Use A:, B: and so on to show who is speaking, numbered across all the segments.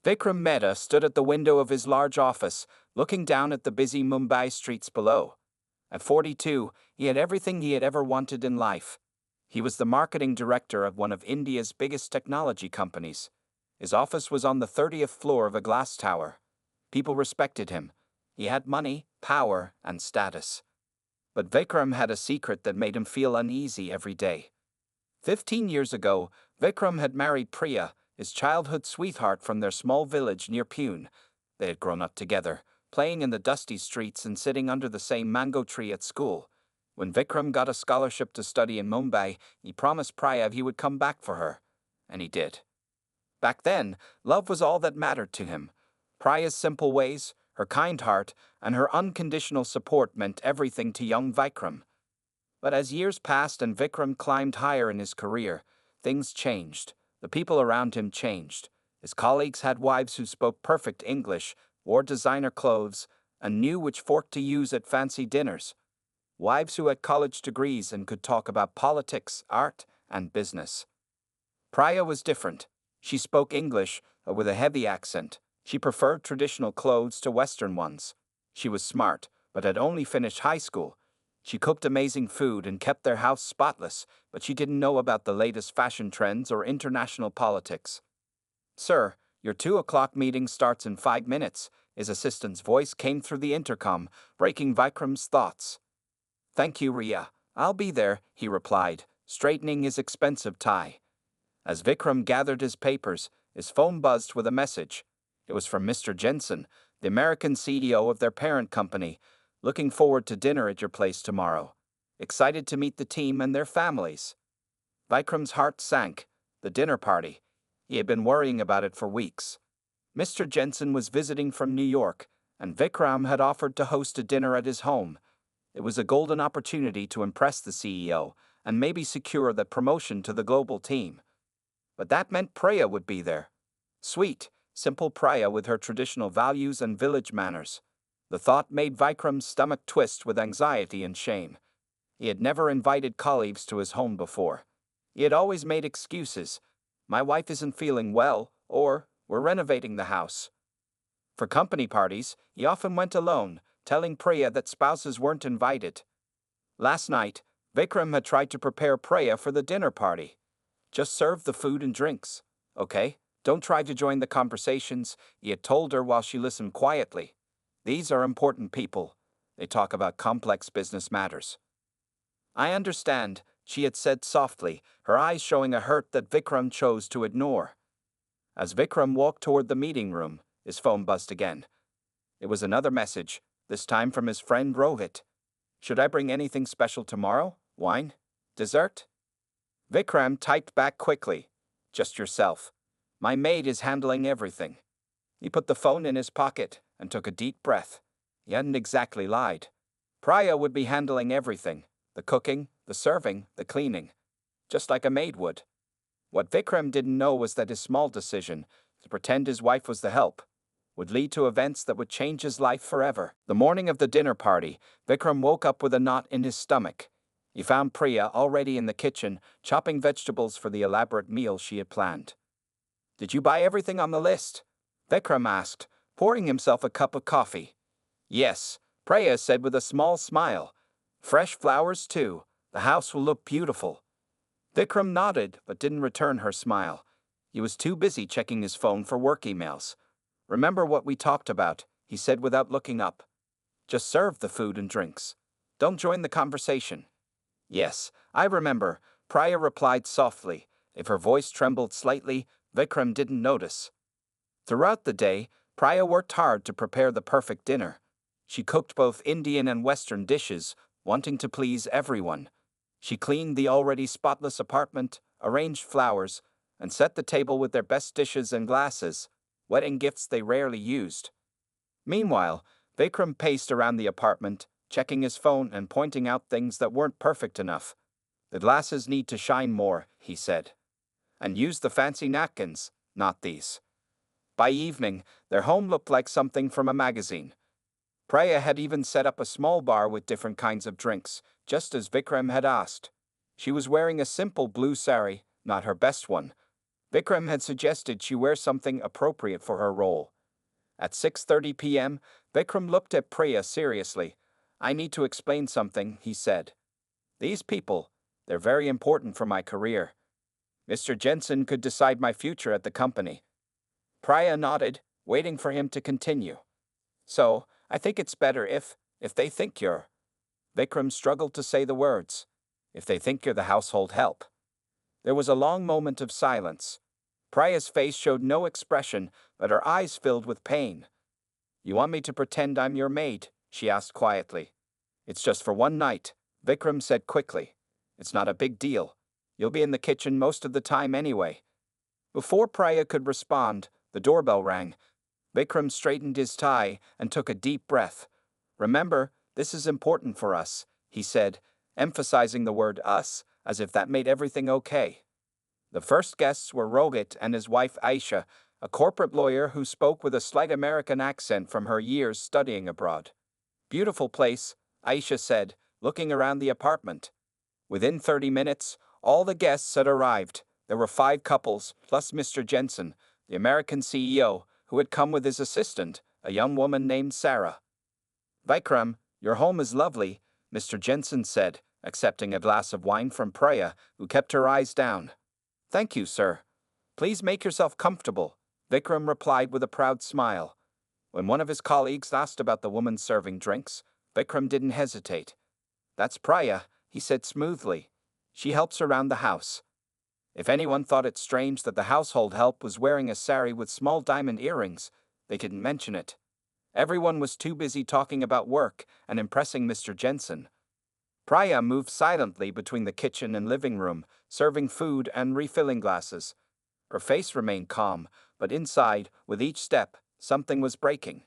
A: Vikram Mehta stood at the window of his large office, looking down at the busy Mumbai streets below. At 42, he had everything he had ever wanted in life. He was the marketing director of one of India's biggest technology companies. His office was on the 30th floor of a glass tower. People respected him. He had money, power, and status. But Vikram had a secret that made him feel uneasy every day. 15 years ago, Vikram had married Priya, his childhood sweetheart from their small village near Pune. They had grown up together, playing in the dusty streets and sitting under the same mango tree at school. When Vikram got a scholarship to study in Mumbai, he promised Priya he would come back for her. And he did. Back then, love was all that mattered to him. Priya's simple ways, her kind heart, and her unconditional support meant everything to young Vikram. But as years passed and Vikram climbed higher in his career, things changed. The people around him changed. His colleagues had wives who spoke perfect English, wore designer clothes, and knew which fork to use at fancy dinners. Wives who had college degrees and could talk about politics, art, and business. Priya was different. She spoke English, with a heavy accent. She preferred traditional clothes to Western ones. She was smart, but had only finished high school. She cooked amazing food and kept their house spotless, but she didn't know about the latest fashion trends or international politics. "Sir, your 2 o'clock meeting starts in 5 minutes, his assistant's voice came through the intercom, breaking Vikram's thoughts. "Thank you, Ria. I'll be there," he replied, straightening his expensive tie. As Vikram gathered his papers, his phone buzzed with a message. It was from Mr. Jensen, the American CEO of their parent company. "Looking forward to dinner at your place tomorrow. Excited to meet the team and their families." Vikram's heart sank. The dinner party. He had been worrying about it for weeks. Mr. Jensen was visiting from New York, and Vikram had offered to host a dinner at his home. It was a golden opportunity to impress the CEO and maybe secure the promotion to the global team. But that meant Priya would be there. Sweet, simple Priya with her traditional values and village manners. The thought made Vikram's stomach twist with anxiety and shame. He had never invited colleagues to his home before. He had always made excuses. "My wife isn't feeling well," or "we're renovating the house." For company parties, he often went alone, telling Priya that spouses weren't invited. Last night, Vikram had tried to prepare Priya for the dinner party. "Just serve the food and drinks, okay? Don't try to join the conversations," he had told her while she listened quietly. "These are important people. They talk about complex business matters." "I understand," she had said softly, her eyes showing a hurt that Vikram chose to ignore. As Vikram walked toward the meeting room, his phone buzzed again. It was another message, this time from his friend Rohit. "Should I bring anything special tomorrow? Wine? Dessert?" Vikram typed back quickly. "Just yourself. My maid is handling everything." He put the phone in his pocket and took a deep breath. He hadn't exactly lied. Priya would be handling everything, the cooking, the serving, the cleaning, just like a maid would. What Vikram didn't know was that his small decision, to pretend his wife was the help, would lead to events that would change his life forever. The morning of the dinner party, Vikram woke up with a knot in his stomach. He found Priya already in the kitchen, chopping vegetables for the elaborate meal she had planned. "Did you buy everything on the list?" Vikram asked, pouring himself a cup of coffee. "Yes," Priya said with a small smile. "Fresh flowers too. The house will look beautiful." Vikram nodded but didn't return her smile. He was too busy checking his phone for work emails. "Remember what we talked about," he said without looking up. "Just serve the food and drinks. Don't join the conversation." "Yes, I remember," Priya replied softly. If her voice trembled slightly, Vikram didn't notice. Throughout the day, Priya worked hard to prepare the perfect dinner. She cooked both Indian and Western dishes, wanting to please everyone. She cleaned the already spotless apartment, arranged flowers, and set the table with their best dishes and glasses, wedding gifts they rarely used. Meanwhile, Vikram paced around the apartment, checking his phone and pointing out things that weren't perfect enough. "The glasses need to shine more," he said. "And use the fancy napkins, not these." By evening, their home looked like something from a magazine. Priya had even set up a small bar with different kinds of drinks, just as Vikram had asked. She was wearing a simple blue sari, not her best one. Vikram had suggested she wear something appropriate for her role. At 6:30 p.m., Vikram looked at Priya seriously. "I need to explain something," he said. "These people, they're very important for my career. Mr. Jensen could decide my future at the company." Priya nodded, waiting for him to continue. "So, I think it's better if they think you're—" Vikram struggled to say the words. "If they think you're the household help." There was a long moment of silence. Priya's face showed no expression, but her eyes filled with pain. "You want me to pretend I'm your maid?" she asked quietly. "It's just for one night," Vikram said quickly. "It's not a big deal. You'll be in the kitchen most of the time anyway." Before Priya could respond, the doorbell rang. Vikram straightened his tie and took a deep breath. "Remember, this is important for us," he said, emphasizing the word us, as if that made everything okay. The first guests were Rohit and his wife Aisha, a corporate lawyer who spoke with a slight American accent from her years studying abroad. "Beautiful place," Aisha said, looking around the apartment. Within 30 minutes, all the guests had arrived. There were 5 couples, plus Mr. Jensen, the American CEO, who had come with his assistant, a young woman named Sarah. "Vikram, your home is lovely," Mr. Jensen said, accepting a glass of wine from Priya, who kept her eyes down. "Thank you, sir. Please make yourself comfortable," Vikram replied with a proud smile. When one of his colleagues asked about the woman serving drinks, Vikram didn't hesitate. "That's Priya," he said smoothly. "She helps around the house." If anyone thought it strange that the household help was wearing a sari with small diamond earrings, they didn't mention it. Everyone was too busy talking about work and impressing Mr. Jensen. Priya moved silently between the kitchen and living room, serving food and refilling glasses. Her face remained calm, but inside, with each step, something was breaking.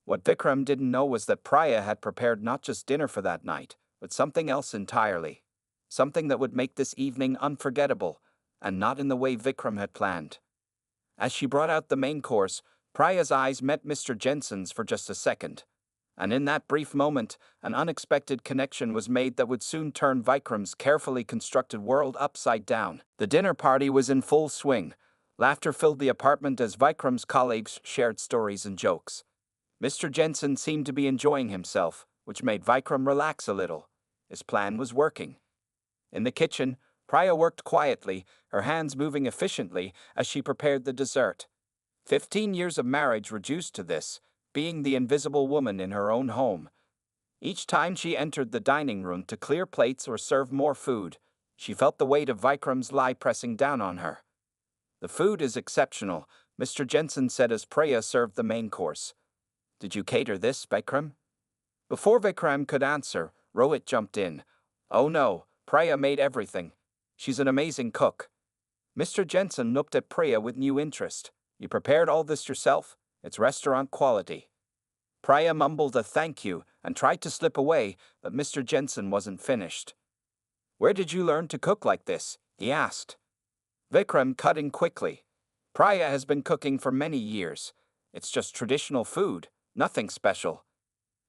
A: What Vikram didn't know was that Priya had prepared not just dinner for that night, but something else entirely. Something that would make this evening unforgettable, and not in the way Vikram had planned. As she brought out the main course, Priya's eyes met Mr. Jensen's for just a second. And in that brief moment, an unexpected connection was made that would soon turn Vikram's carefully constructed world upside down. The dinner party was in full swing. Laughter filled the apartment as Vikram's colleagues shared stories and jokes. Mr. Jensen seemed to be enjoying himself, which made Vikram relax a little. His plan was working. In the kitchen, Priya worked quietly, her hands moving efficiently as she prepared the dessert. 15 years of marriage reduced to this, being the invisible woman in her own home. Each time she entered the dining room to clear plates or serve more food, she felt the weight of Vikram's lie pressing down on her. "The food is exceptional," Mr. Jensen said as Priya served the main course. "Did you cater this, Vikram?" Before Vikram could answer, Rohit jumped in. "Oh no, Priya made everything. She's an amazing cook." Mr. Jensen looked at Priya with new interest. "You prepared all this yourself? It's restaurant quality." Priya mumbled a thank you and tried to slip away, but Mr. Jensen wasn't finished. "Where did you learn to cook like this?" he asked. Vikram cut in quickly. "Priya has been cooking for many years. It's just traditional food, nothing special."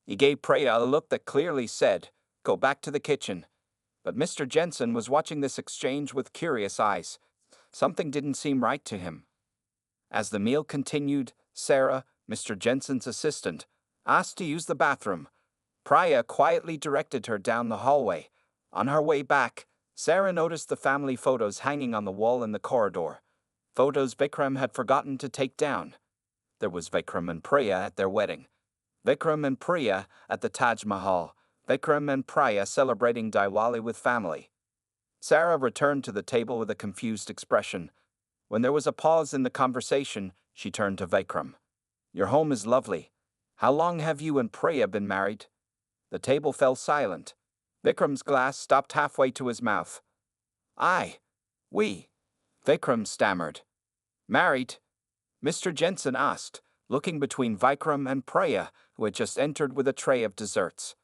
A: He gave Priya a look that clearly said, "Go back to the kitchen." But Mr. Jensen was watching this exchange with curious eyes. Something didn't seem right to him. As the meal continued, Sarah, Mr. Jensen's assistant, asked to use the bathroom. Priya quietly directed her down the hallway. On her way back, Sarah noticed the family photos hanging on the wall in the corridor. Photos Vikram had forgotten to take down. There was Vikram and Priya at their wedding. Vikram and Priya at the Taj Mahal. Vikram and Priya celebrating Diwali with family. Sarah returned to the table with a confused expression. When there was a pause in the conversation, she turned to Vikram. "Your home is lovely. How long have you and Priya been married?" The table fell silent. Vikram's glass stopped halfway to his mouth. We," Vikram stammered. "Married?" Mr. Jensen asked, looking between Vikram and Priya, who had just entered with a tray of desserts.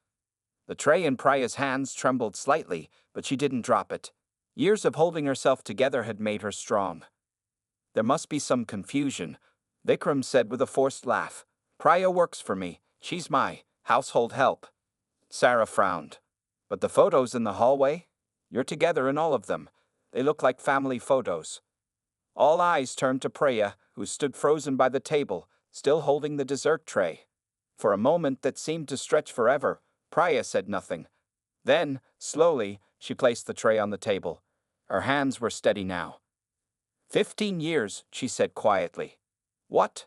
A: The tray in Priya's hands trembled slightly, but she didn't drop it. Years of holding herself together had made her strong. "There must be some confusion," Vikram said with a forced laugh. "Priya works for me. She's my household help." Sarah frowned. "But the photos in the hallway? You're together in all of them. They look like family photos." All eyes turned to Preya, who stood frozen by the table, still holding the dessert tray. For a moment that seemed to stretch forever, Preya said nothing. Then, slowly, she placed the tray on the table. Her hands were steady now. 15 years, she said quietly. What?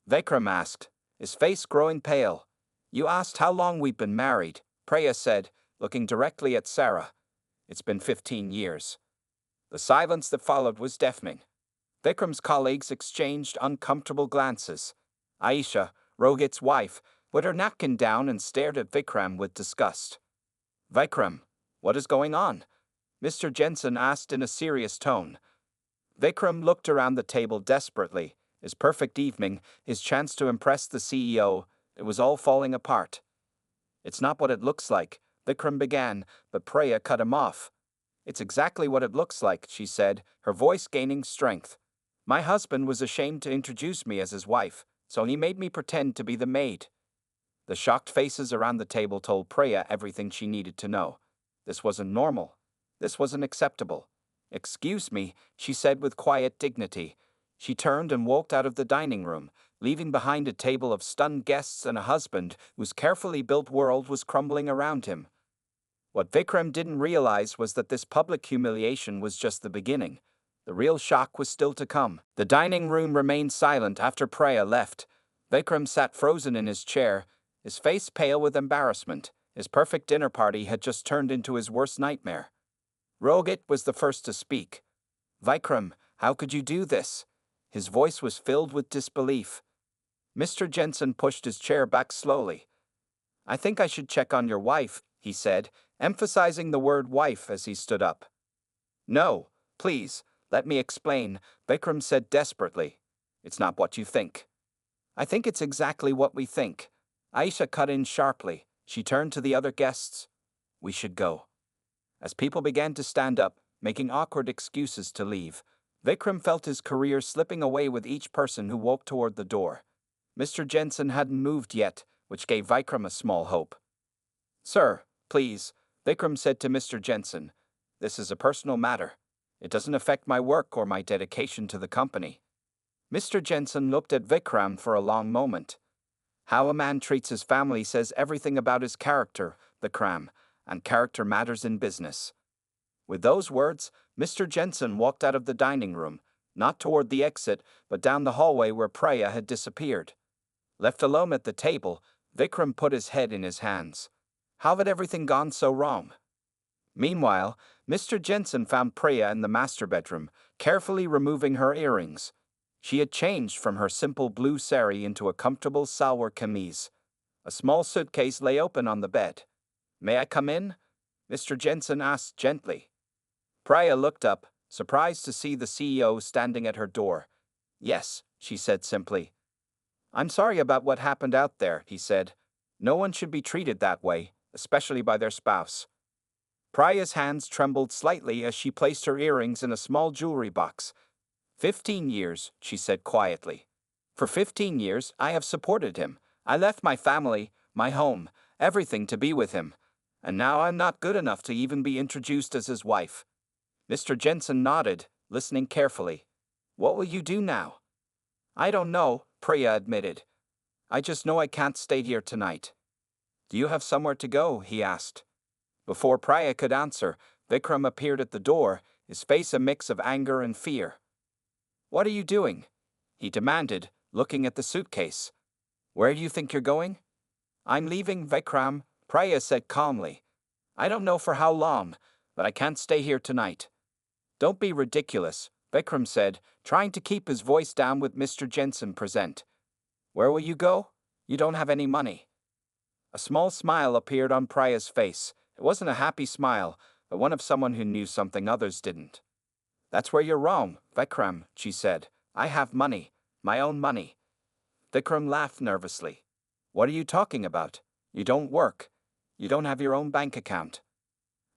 A: Vikram asked, his face growing pale. You asked how long we've been married, Preya said, looking directly at Sarah. It's been 15 years. The silence that followed was deafening. Vikram's colleagues exchanged uncomfortable glances. Aisha, Rohit's wife, put her napkin down and stared at Vikram with disgust. Vikram, what is going on? Mr. Jensen asked in a serious tone. Vikram looked around the table desperately. His perfect evening, his chance to impress the CEO, it was all falling apart. It's not what it looks like, Vikram began, but Preya cut him off. It's exactly what it looks like, she said, her voice gaining strength. My husband was ashamed to introduce me as his wife, so he made me pretend to be the maid. The shocked faces around the table told Preya everything she needed to know. This wasn't normal. This wasn't acceptable. Excuse me, she said with quiet dignity. She turned and walked out of the dining room, leaving behind a table of stunned guests and a husband whose carefully built world was crumbling around him. What Vikram didn't realize was that this public humiliation was just the beginning. The real shock was still to come. The dining room remained silent after Preya left. Vikram sat frozen in his chair, his face pale with embarrassment. His perfect dinner party had just turned into his worst nightmare. Rohit was the first to speak. Vikram, how could you do this? His voice was filled with disbelief. Mr. Jensen pushed his chair back slowly. I think I should check on your wife, he said, emphasizing the word wife as he stood up. No, please, let me explain, Vikram said desperately. It's not what you think. I think it's exactly what we think. Aisha cut in sharply. She turned to the other guests. We should go. As people began to stand up, making awkward excuses to leave, Vikram felt his career slipping away with each person who walked toward the door. Mr. Jensen hadn't moved yet, which gave Vikram a small hope. Sir, please, Vikram said to Mr. Jensen. This is a personal matter. It doesn't affect my work or my dedication to the company. Mr. Jensen looked at Vikram for a long moment. How a man treats his family says everything about his character, Vikram, and character matters in business. With those words, Mr. Jensen walked out of the dining room, not toward the exit, but down the hallway where Preya had disappeared. Left alone at the table, Vikram put his head in his hands. How had everything gone so wrong? Meanwhile, Mr. Jensen found Preya in the master bedroom, carefully removing her earrings. She had changed from her simple blue sari into a comfortable salwar kameez. A small suitcase lay open on the bed. May I come in? Mr. Jensen asked gently. Preya looked up, surprised to see the CEO standing at her door. Yes, she said simply. I'm sorry about what happened out there, he said. No one should be treated that way, especially by their spouse. Preya's hands trembled slightly as she placed her earrings in a small jewelry box. 15 years, she said quietly. For 15 years, I have supported him. I left my family, my home, everything to be with him. And now I'm not good enough to even be introduced as his wife. Mr. Jensen nodded, listening carefully. What will you do now? I don't know, Preya admitted. I just know I can't stay here tonight. Do you have somewhere to go? He asked. Before Preya could answer, Vikram appeared at the door, his face a mix of anger and fear. What are you doing? He demanded, looking at the suitcase. Where do you think you're going? I'm leaving, Vikram, Preya said calmly. I don't know for how long, but I can't stay here tonight. Don't be ridiculous, Vikram said, trying to keep his voice down with Mr. Jensen present. Where will you go? You don't have any money. A small smile appeared on Preya's face. It wasn't a happy smile, but one of someone who knew something others didn't. That's where you're wrong, Vikram, she said. I have money, my own money. Vikram laughed nervously. What are you talking about? You don't work. You don't have your own bank account.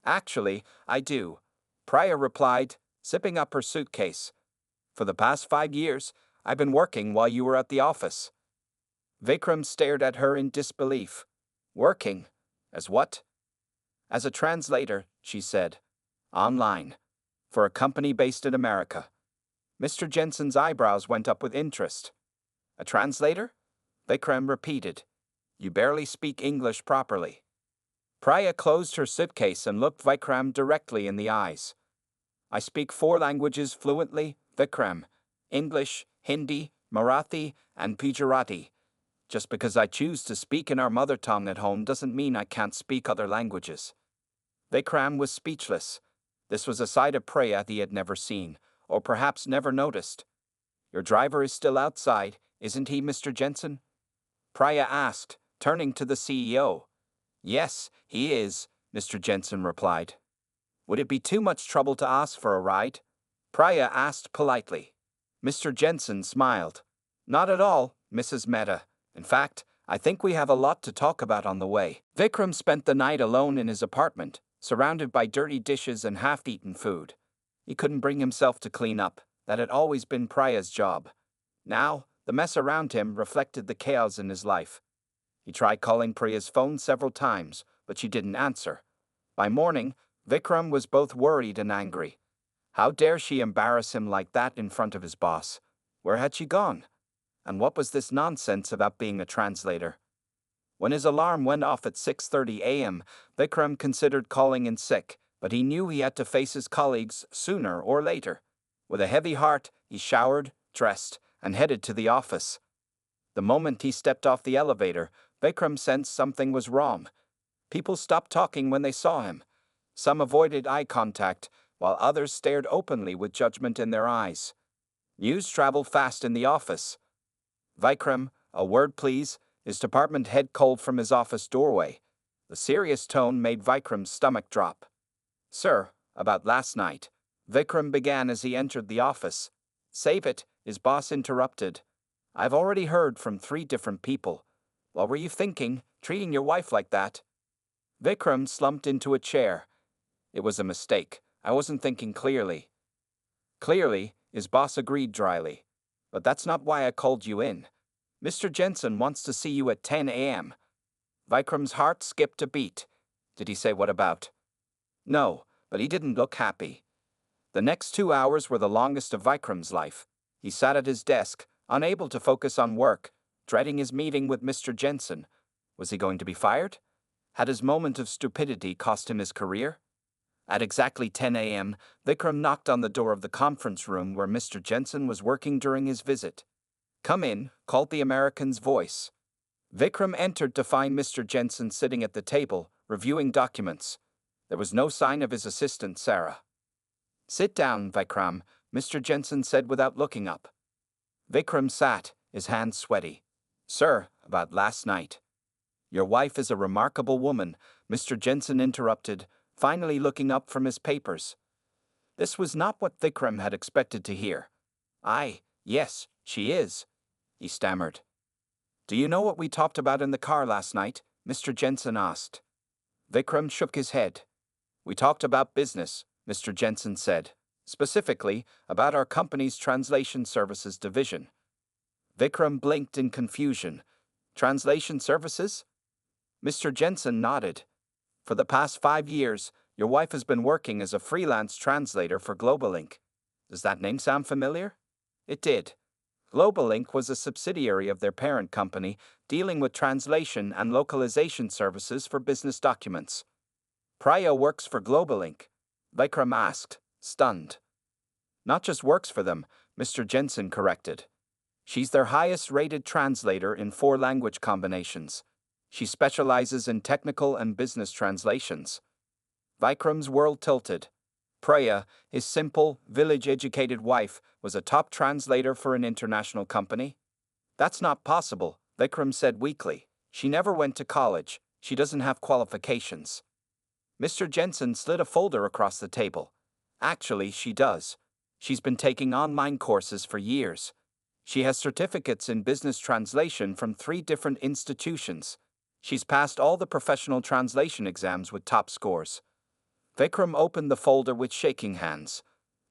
A: Actually, I do, Preya replied, zipping up her suitcase. For the past 5 years, I've been working while you were at the office. Vikram stared at her in disbelief. Working? As what? As a translator, she said. Online. For a company based in America. Mr. Jensen's eyebrows went up with interest. A translator? Vikram repeated. You barely speak English properly. Priya closed her suitcase and looked Vikram directly in the eyes. I speak 4 languages fluently, Vikram. English, Hindi, Marathi, and Gujarati. Just because I choose to speak in our mother tongue at home doesn't mean I can't speak other languages. Vikram was speechless. This was a side of Priya he had never seen, or perhaps never noticed. Your driver is still outside, isn't he, Mr. Jensen? Priya asked, turning to the CEO. Yes, he is, Mr. Jensen replied. Would it be too much trouble to ask for a ride? Priya asked politely. Mr. Jensen smiled. Not at all, Mrs. Mehta. In fact, I think we have a lot to talk about on the way. Vikram spent the night alone in his apartment, surrounded by dirty dishes and half-eaten food. He couldn't bring himself to clean up. That had always been Priya's job. Now, the mess around him reflected the chaos in his life. He tried calling Priya's phone several times, but she didn't answer. By morning, Vikram was both worried and angry. How dare she embarrass him like that in front of his boss? Where had she gone? And what was this nonsense about being a translator? When his alarm went off at 6:30 a.m., Vikram considered calling in sick, but he knew he had to face his colleagues sooner or later. With a heavy heart, he showered, dressed, and headed to the office. The moment he stepped off the elevator, Vikram sensed something was wrong. People stopped talking when they saw him. Some avoided eye contact, while others stared openly with judgment in their eyes. News traveled fast in the office. Vikram, a word please, his department head called from his office doorway. The serious tone made Vikram's stomach drop. Sir, about last night. Vikram began as he entered the office. Save it, his boss interrupted. I've already heard from 3 different people. What were you thinking, treating your wife like that? Vikram slumped into a chair. It was a mistake. I wasn't thinking clearly. Clearly, his boss agreed dryly. But that's not why I called you in. Mr. Jensen wants to see you at 10 a.m. Vikram's heart skipped a beat. Did he say what about? No, but he didn't look happy. The next 2 hours were the longest of Vikram's life. He sat at his desk, unable to focus on work, dreading his meeting with Mr. Jensen. Was he going to be fired? Had his moment of stupidity cost him his career? At exactly 10 a.m., Vikram knocked on the door of the conference room where Mr. Jensen was working during his visit. Come in, called the American's voice. Vikram entered to find Mr. Jensen sitting at the table, reviewing documents. There was no sign of his assistant, Sarah. Sit down, Vikram, Mr. Jensen said without looking up. Vikram sat, his hands sweaty. Sir, about last night. Your wife is a remarkable woman, Mr. Jensen interrupted, finally looking up from his papers. This was not what Vikram had expected to hear. Yes, she is, he stammered. Do you know what we talked about in the car last night? Mr. Jensen asked. Vikram shook his head. We talked about business, Mr. Jensen said, specifically about our company's translation services division. Vikram blinked in confusion. Translation services? Mr. Jensen nodded. For the past 5 years, your wife has been working as a freelance translator for GlobalInc. Does that name sound familiar? It did. GlobalInc was a subsidiary of their parent company, dealing with translation and localization services for business documents. Priya works for GlobalInc, Vikram asked, stunned. Not just works for them, Mr. Jensen corrected. She's their highest-rated translator in 4 language combinations. She specializes in technical and business translations. Vikram's world tilted. Priya, his simple, village-educated wife, was a top translator for an international company? That's not possible, Vikram said weakly. She never went to college. She doesn't have qualifications. Mr. Jensen slid a folder across the table. Actually, she does. She's been taking online courses for years. She has certificates in business translation from 3 different institutions. She's passed all the professional translation exams with top scores. Vikram opened the folder with shaking hands.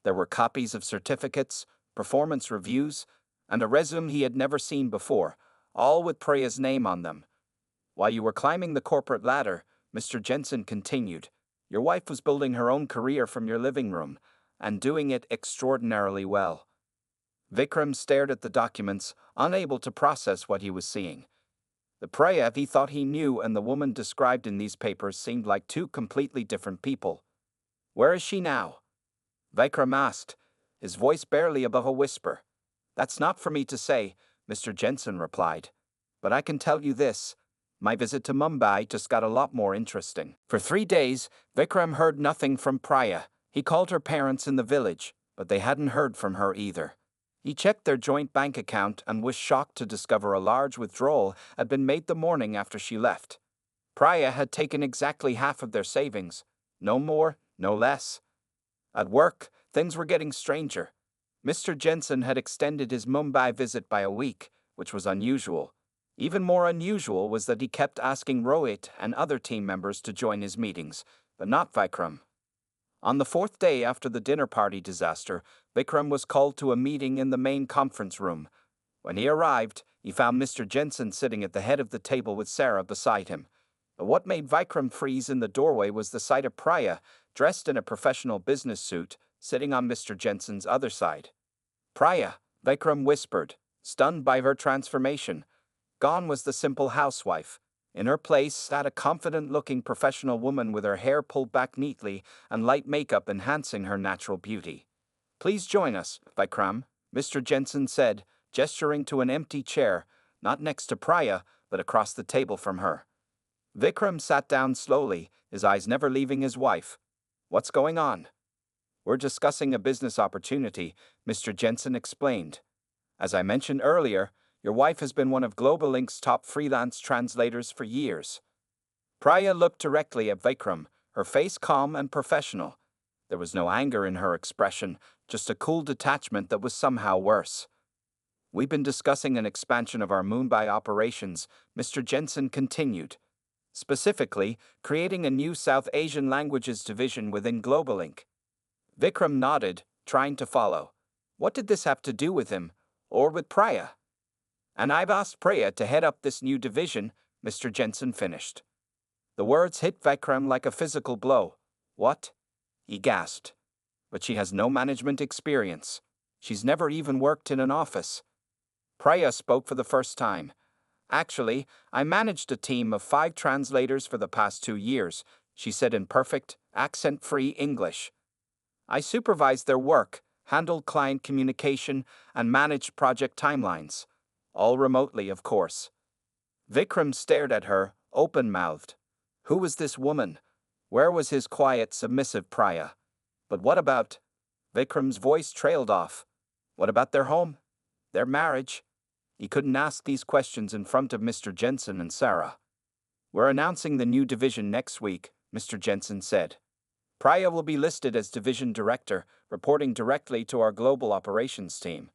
A: There were copies of certificates, performance reviews, and a resume he had never seen before, all with Priya's name on them. While you were climbing the corporate ladder, Mr. Jensen continued, your wife was building her own career from your living room, and doing it extraordinarily well. Vikram stared at the documents, unable to process what he was seeing. The Priya he thought he knew and the woman described in these papers seemed like two completely different people. Where is she now? Vikram asked, his voice barely above a whisper. That's not for me to say, Mr. Jensen replied. But I can tell you this. My visit to Mumbai just got a lot more interesting. For 3 days, Vikram heard nothing from Priya. He called her parents in the village, but they hadn't heard from her either. He checked their joint bank account and was shocked to discover a large withdrawal had been made the morning after she left. Priya had taken exactly half of their savings. No more, no less. At work, things were getting stranger. Mr. Jensen had extended his Mumbai visit by a week, which was unusual. Even more unusual was that he kept asking Rohit and other team members to join his meetings, but not Vikram. On the 4th day after the dinner party disaster, Vikram was called to a meeting in the main conference room. When he arrived, he found Mr. Jensen sitting at the head of the table with Sarah beside him. But what made Vikram freeze in the doorway was the sight of Priya, dressed in a professional business suit, sitting on Mr. Jensen's other side. Priya, Vikram whispered, stunned by her transformation. Gone was the simple housewife. In her place sat a confident-looking professional woman with her hair pulled back neatly and light makeup enhancing her natural beauty. Please join us, Vikram, Mr. Jensen said, gesturing to an empty chair, not next to Priya, but across the table from her. Vikram sat down slowly, his eyes never leaving his wife. What's going on? We're discussing a business opportunity, Mr. Jensen explained. As I mentioned earlier, your wife has been one of Global Inc.'s top freelance translators for years. Priya looked directly at Vikram, her face calm and professional. There was no anger in her expression, just a cool detachment that was somehow worse. We've been discussing an expansion of our Mumbai operations, Mr. Jensen continued. Specifically, creating a new South Asian languages division within Global Inc. Vikram nodded, trying to follow. What did this have to do with him, or with Priya? And I've asked Priya to head up this new division, Mr. Jensen finished. The words hit Vikram like a physical blow. What? He gasped. But she has no management experience. She's never even worked in an office. Priya spoke for the first time. Actually, I managed a team of 5 translators for the past 2 years, she said in perfect, accent-free English. I supervised their work, handled client communication, and managed project timelines. All remotely, of course. Vikram stared at her, open-mouthed. Who was this woman? Where was his quiet, submissive Priya? But what about? Vikram's voice trailed off. What about their home? Their marriage? He couldn't ask these questions in front of Mr. Jensen and Sarah. We're announcing the new division next week, Mr. Jensen said. Priya will be listed as division director, reporting directly to our global operations team.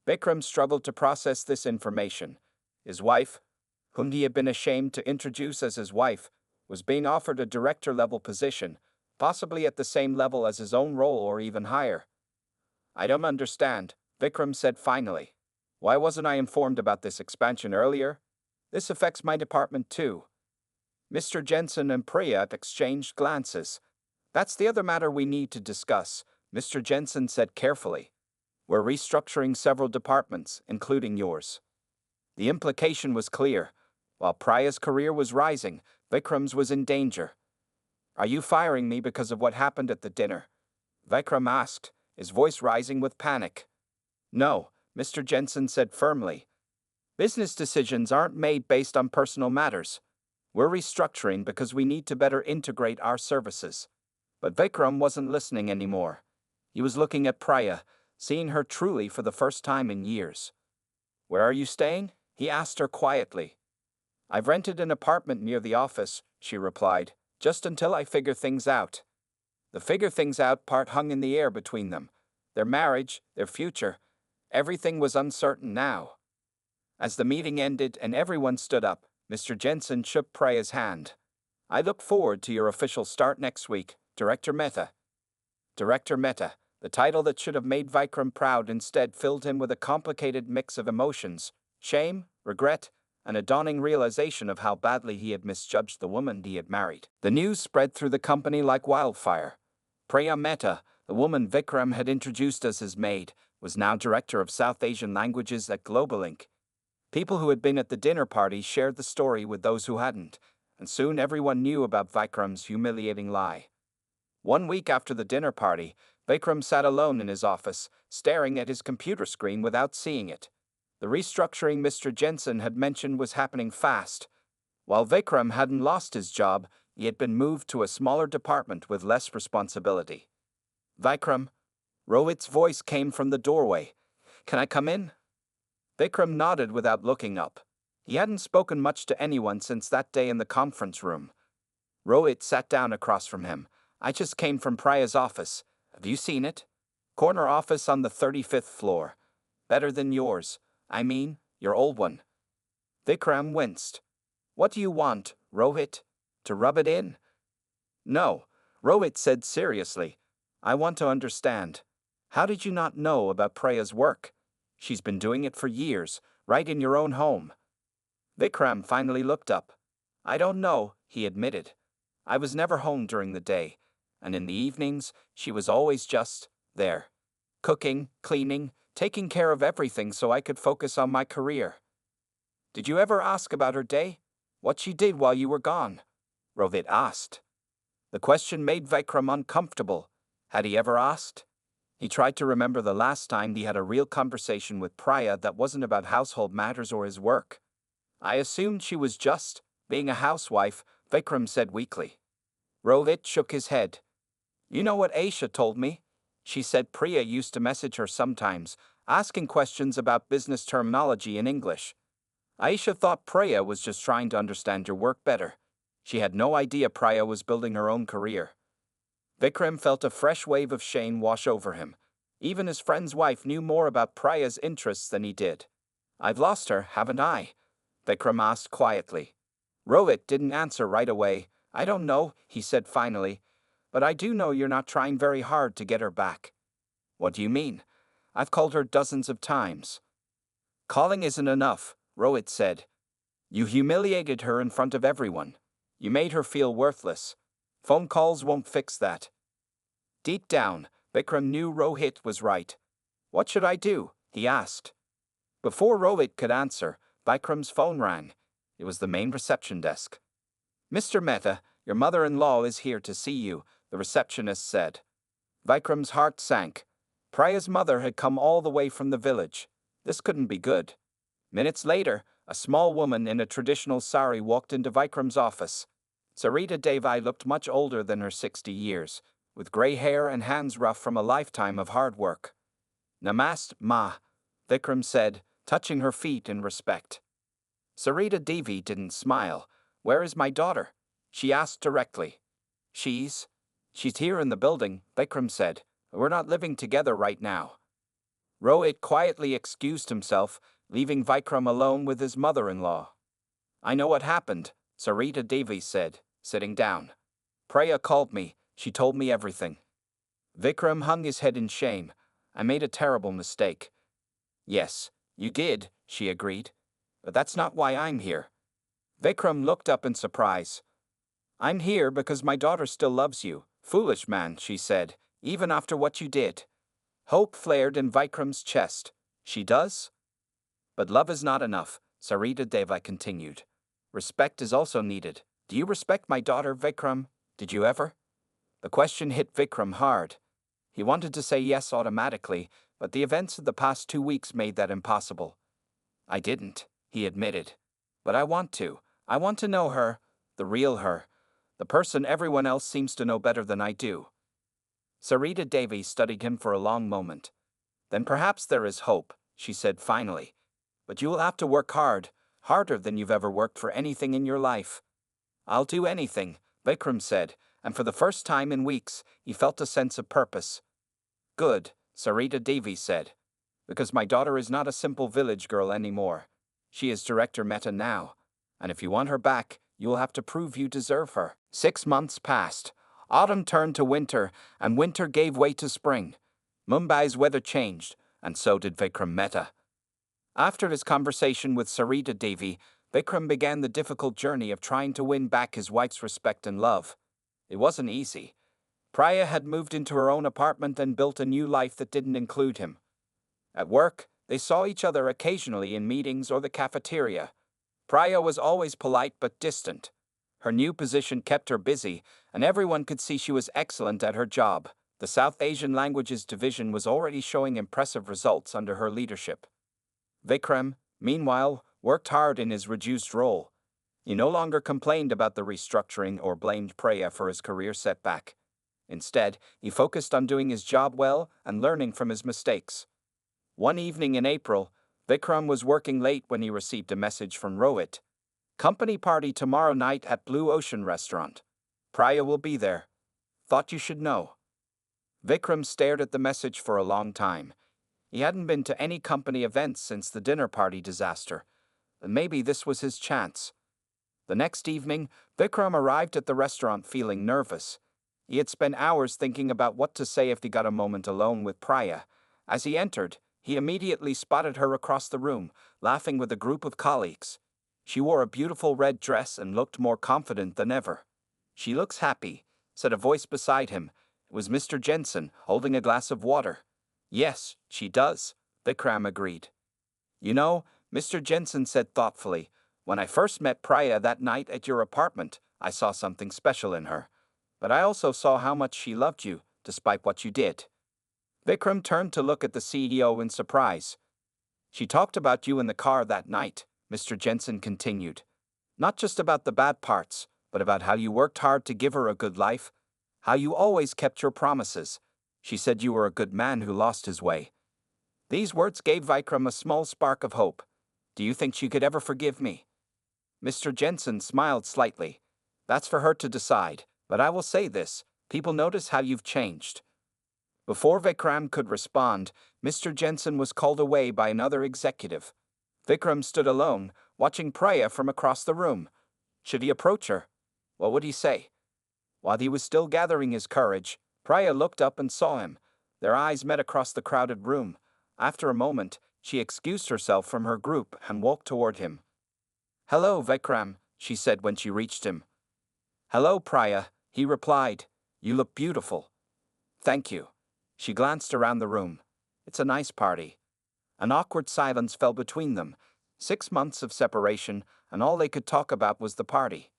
A: Vikram struggled to process this information. His wife, whom he had been ashamed to introduce as his wife, was being offered a director-level position, possibly at the same level as his own role or even higher. I don't understand, Vikram said finally. Why wasn't I informed about this expansion earlier? This affects my department too. Mr. Jensen and Priya exchanged glances. That's the other matter we need to discuss, Mr. Jensen said carefully. We're restructuring several departments, including yours. The implication was clear. While Priya's career was rising, Vikram's was in danger. Are you firing me because of what happened at the dinner? Vikram asked, his voice rising with panic. No, Mr. Jensen said firmly. Business decisions aren't made based on personal matters. We're restructuring because we need to better integrate our services. But Vikram wasn't listening anymore. He was looking at Priya, seeing her truly for the first time in years. Where are you staying? He asked her quietly. I've rented an apartment near the office, she replied, just until I figure things out. The figure things out part hung in the air between them. Their marriage, their future. Everything was uncertain now. As the meeting ended and everyone stood up, Mr. Jensen shook Priya's hand. I look forward to your official start next week, Director Mehta. Director Mehta, the title that should have made Vikram proud instead filled him with a complicated mix of emotions, shame, regret, and a dawning realization of how badly he had misjudged the woman he had married. The news spread through the company like wildfire. Priya Mehta, the woman Vikram had introduced as his maid, was now director of South Asian languages at Global Inc. People who had been at the dinner party shared the story with those who hadn't, and soon everyone knew about Vikram's humiliating lie. 1 week after the dinner party, Vikram sat alone in his office, staring at his computer screen without seeing it. The restructuring Mr. Jensen had mentioned was happening fast. While Vikram hadn't lost his job, he had been moved to a smaller department with less responsibility. Vikram, Rohit's voice came from the doorway. Can I come in? Vikram nodded without looking up. He hadn't spoken much to anyone since that day in the conference room. Rohit sat down across from him. I just came from Priya's office. Have you seen it? Corner office on the 35th floor. Better than yours. I mean, your old one. Vikram winced. What do you want, Rohit? To rub it in? No, Rohit said seriously. I want to understand. How did you not know about Priya's work? She's been doing it for years, right in your own home. Vikram finally looked up. I don't know, he admitted. I was never home during the day, and in the evenings, she was always just there. Cooking, cleaning, taking care of everything so I could focus on my career. Did you ever ask about her day? What she did while you were gone? Rohit asked. The question made Vikram uncomfortable. Had he ever asked? He tried to remember the last time he had a real conversation with Priya that wasn't about household matters or his work. I assumed she was just being a housewife, Vikram said weakly. Rohit shook his head. You know what Aisha told me? She said Priya used to message her sometimes, asking questions about business terminology in English. Aisha thought Priya was just trying to understand your work better. She had no idea Priya was building her own career. Vikram felt a fresh wave of shame wash over him. Even his friend's wife knew more about Priya's interests than he did. I've lost her, haven't I? Vikram asked quietly. Rohit didn't answer right away. I don't know, he said finally. But I do know you're not trying very hard to get her back. What do you mean? I've called her dozens of times. Calling isn't enough, Rohit said. You humiliated her in front of everyone. You made her feel worthless. Phone calls won't fix that. Deep down, Vikram knew Rohit was right. What should I do? He asked. Before Rohit could answer, Vikram's phone rang. It was the main reception desk. Mr. Mehta, your mother-in-law is here to see you, the receptionist said. Vikram's heart sank. Priya's mother had come all the way from the village. This couldn't be good. Minutes later, a small woman in a traditional sari walked into Vikram's office. Sarita Devi looked much older than her 60 years, with gray hair and hands rough from a lifetime of hard work. Namaste, Ma, Vikram said, touching her feet in respect. Sarita Devi didn't smile. Where is my daughter? She asked directly. She's here in the building, Vikram said. We're not living together right now. Rohit quietly excused himself, leaving Vikram alone with his mother-in-law. I know what happened, Sarita Devi said, sitting down. Priya called me. She told me everything. Vikram hung his head in shame. I made a terrible mistake. Yes, you did, she agreed. But that's not why I'm here. Vikram looked up in surprise. I'm here because my daughter still loves you. Foolish man, she said, even after what you did. Hope flared in Vikram's chest. She does? But love is not enough, Sarita Devi continued. Respect is also needed. Do you respect my daughter, Vikram? Did you ever? The question hit Vikram hard. He wanted to say yes automatically, but the events of the past 2 weeks made that impossible. I didn't, he admitted. But I want to. I want to know her, the real her, the person everyone else seems to know better than I do. Sarita Devi studied him for a long moment. Then perhaps there is hope, she said finally. But you will have to work hard, harder than you've ever worked for anything in your life. I'll do anything, Vikram said, and for the first time in weeks, he felt a sense of purpose. Good, Sarita Devi said, because my daughter is not a simple village girl anymore. She is Director Mehta now, and if you want her back, you will have to prove you deserve her. 6 months passed. Autumn turned to winter, and winter gave way to spring. Mumbai's weather changed, and so did Vikram Mehta. After his conversation with Sarita Devi, Vikram began the difficult journey of trying to win back his wife's respect and love. It wasn't easy. Priya had moved into her own apartment and built a new life that didn't include him. At work, they saw each other occasionally in meetings or the cafeteria. Priya was always polite but distant. Her new position kept her busy, and everyone could see she was excellent at her job. The South Asian Languages Division was already showing impressive results under her leadership. Vikram, meanwhile, worked hard in his reduced role. He no longer complained about the restructuring or blamed Priya for his career setback. Instead, he focused on doing his job well and learning from his mistakes. One evening in April, Vikram was working late when he received a message from Rohit. Company party tomorrow night at Blue Ocean Restaurant. Priya will be there. Thought you should know. Vikram stared at the message for a long time. He hadn't been to any company events since the dinner party disaster. Maybe this was his chance. The next evening, Vikram arrived at the restaurant feeling nervous. He had spent hours thinking about what to say if he got a moment alone with Priya. As he entered, he immediately spotted her across the room, laughing with a group of colleagues. She wore a beautiful red dress and looked more confident than ever. "She looks happy," said a voice beside him. It was Mr. Jensen, holding a glass of water. "Yes, she does," Vikram agreed. "You know," Mr. Jensen said thoughtfully, "when I first met Priya that night at your apartment, I saw something special in her. But I also saw how much she loved you, despite what you did." Vikram turned to look at the CEO in surprise. "She talked about you in the car that night," Mr. Jensen continued. "Not just about the bad parts, but about how you worked hard to give her a good life, how you always kept your promises. She said you were a good man who lost his way." These words gave Vikram a small spark of hope. "Do you think she could ever forgive me?" Mr. Jensen smiled slightly. "That's for her to decide, but I will say this, people notice how you've changed." Before Vikram could respond, Mr. Jensen was called away by another executive. Vikram stood alone, watching Priya from across the room. Should he approach her? What would he say? While he was still gathering his courage, Priya looked up and saw him. Their eyes met across the crowded room. After a moment, she excused herself from her group and walked toward him. "Hello, Vikram," she said when she reached him. "Hello, Priya," he replied. "You look beautiful." "Thank you." She glanced around the room. "It's a nice party." An awkward silence fell between them. 6 months of separation, and all they could talk about was the party.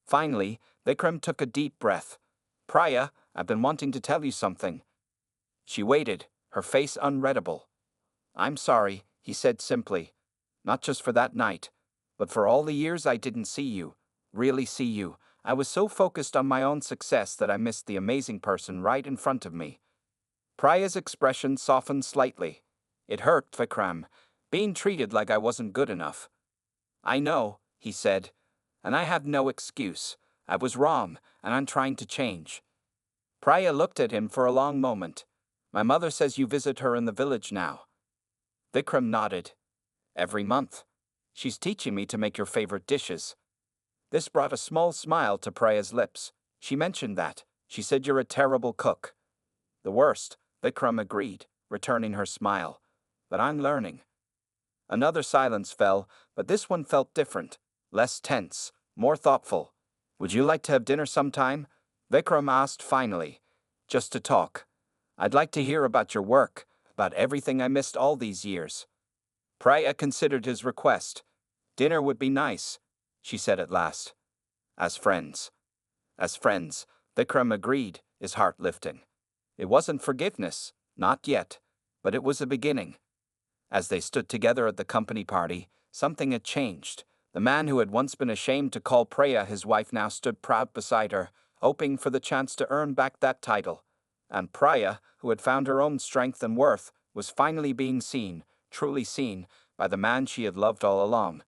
A: Finally, Vikram took a deep breath. "Priya, I've been wanting to tell you something." She waited, her face unreadable. "I'm sorry," he said simply. "Not just for that night, but for all the years I didn't see you, really see you. I was so focused on my own success that I missed the amazing person right in front of me." Priya's expression softened slightly. It hurt Vikram, being treated like I wasn't good enough. "I know," he said, "and I have no excuse. I was wrong, and I'm trying to change." Priya looked at him for a long moment. "My mother says you visit her in the village now." Vikram nodded. "Every month. She's teaching me to make your favorite dishes." This brought a small smile to Priya's lips. "She mentioned that. She said you're a terrible cook." "The worst," Vikram agreed, returning her smile. "But I'm learning." Another silence fell, but this one felt different, less tense, more thoughtful. "Would you like to have dinner sometime?" Vikram asked finally. "Just to talk. I'd like to hear about your work, about everything I missed all these years." Priya considered his request. "Dinner would be nice," she said at last. "As friends." "As friends," Vikram agreed, his heart lifting. It wasn't forgiveness, not yet, but it was a beginning. As they stood together at the company party, something had changed. The man who had once been ashamed to call Priya his wife now stood proud beside her, hoping for the chance to earn back that title. And Priya, who had found her own strength and worth, was finally being seen, truly seen, by the man she had loved all along.